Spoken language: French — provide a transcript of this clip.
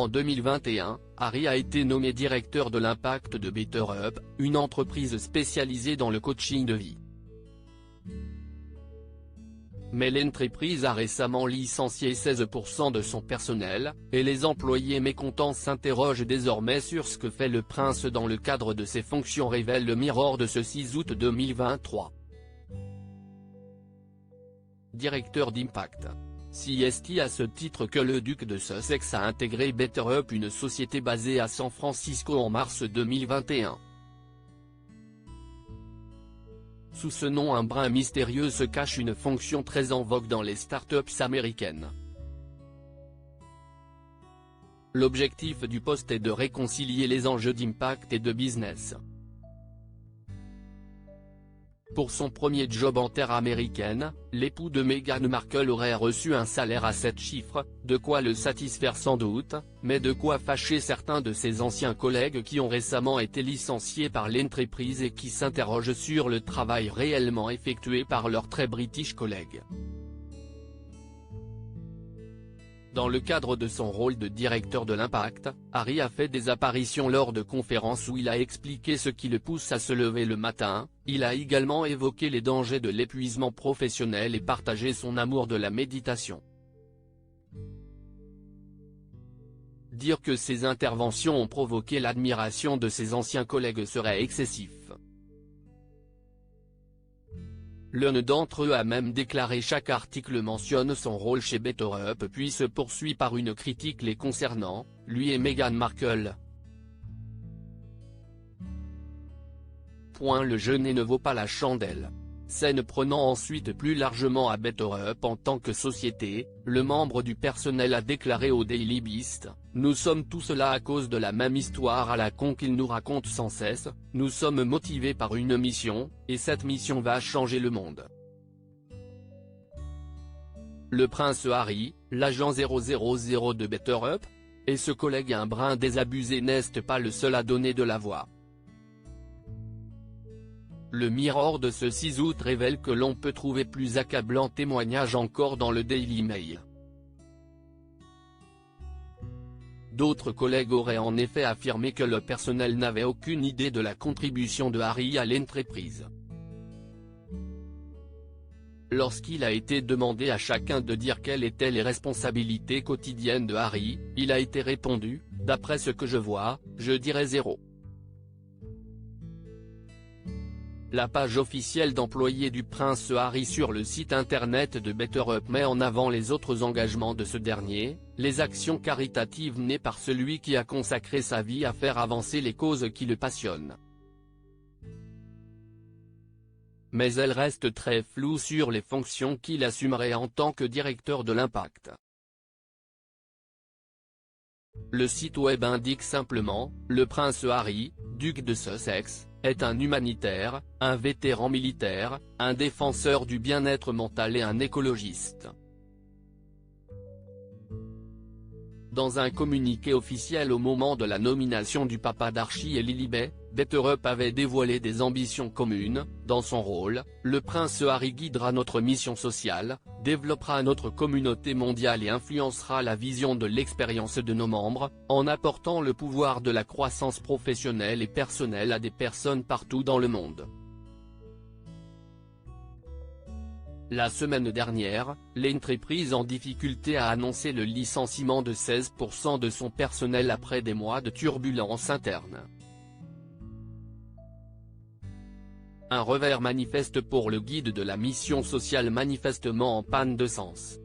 En 2021, Harry a été nommé directeur de l'impact de BetterUp, une entreprise spécialisée dans le coaching de vie. Mais l'entreprise a récemment licencié 16% de son personnel, et les employés mécontents s'interrogent désormais sur ce que fait le prince dans le cadre de ses fonctions, révèle le Mirror de ce 6 août 2023. Directeur d'Impact. CST à ce titre que le duc de Sussex a intégré BetterUp, une société basée à San Francisco en mars 2021. Sous ce nom un brin mystérieux se cache une fonction très en vogue dans les startups américaines. L'objectif du poste est de réconcilier les enjeux d'impact et de business. Pour son premier job en terre américaine, l'époux de Meghan Markle aurait reçu un salaire à 7 chiffres, de quoi le satisfaire sans doute, mais de quoi fâcher certains de ses anciens collègues qui ont récemment été licenciés par l'entreprise et qui s'interrogent sur le travail réellement effectué par leurs très british collègues. Dans le cadre de son rôle de directeur de l'impact, Harry a fait des apparitions lors de conférences où il a expliqué ce qui le pousse à se lever le matin. Il a également évoqué les dangers de l'épuisement professionnel et partagé son amour de la méditation. Dire que ses interventions ont provoqué l'admiration de ses anciens collègues serait excessif. L'un d'entre eux a même déclaré: chaque article mentionne son rôle chez BetterUp puis se poursuit par une critique les concernant, lui et Meghan Markle. Le jeûner ne vaut pas la chandelle. Scène prenant ensuite plus largement à BetterUp en tant que société, le membre du personnel a déclaré au Daily Beast: nous sommes tous là à cause de la même histoire à la con qu'il nous raconte sans cesse, nous sommes motivés par une mission, et cette mission va changer le monde. Le prince Harry, l'agent 000 de BetterUp, et ce collègue un brin désabusé n'est pas le seul à donner de la voix. Le Mirror de ce 6 août révèle que l'on peut trouver plus accablant témoignage encore dans le Daily Mail. D'autres collègues auraient en effet affirmé que le personnel n'avait aucune idée de la contribution de Harry à l'entreprise. Lorsqu'il a été demandé à chacun de dire quelles étaient les responsabilités quotidiennes de Harry, il a été répondu: d'après ce que je vois, je dirais 0. La page officielle d'employés du prince Harry sur le site internet de BetterUp met en avant les autres engagements de ce dernier, les actions caritatives nées par celui qui a consacré sa vie à faire avancer les causes qui le passionnent. Mais elle reste très floue sur les fonctions qu'il assumerait en tant que directeur de l'impact. Le site web indique simplement: le prince Harry, duc de Sussex, est un humanitaire, un vétéran militaire, un défenseur du bien-être mental et un écologiste. Dans un communiqué officiel au moment de la nomination du papa d'Archie et Lilibet, BetterUp avait dévoilé des ambitions communes. Dans son rôle, le prince Harry guidera notre mission sociale, développera notre communauté mondiale et influencera la vision de l'expérience de nos membres, en apportant le pouvoir de la croissance professionnelle et personnelle à des personnes partout dans le monde. La semaine dernière, l'entreprise en difficulté a annoncé le licenciement de 16% de son personnel après des mois de turbulences internes. Un revers manifeste pour le guide de la mission sociale, manifestement en panne de sens.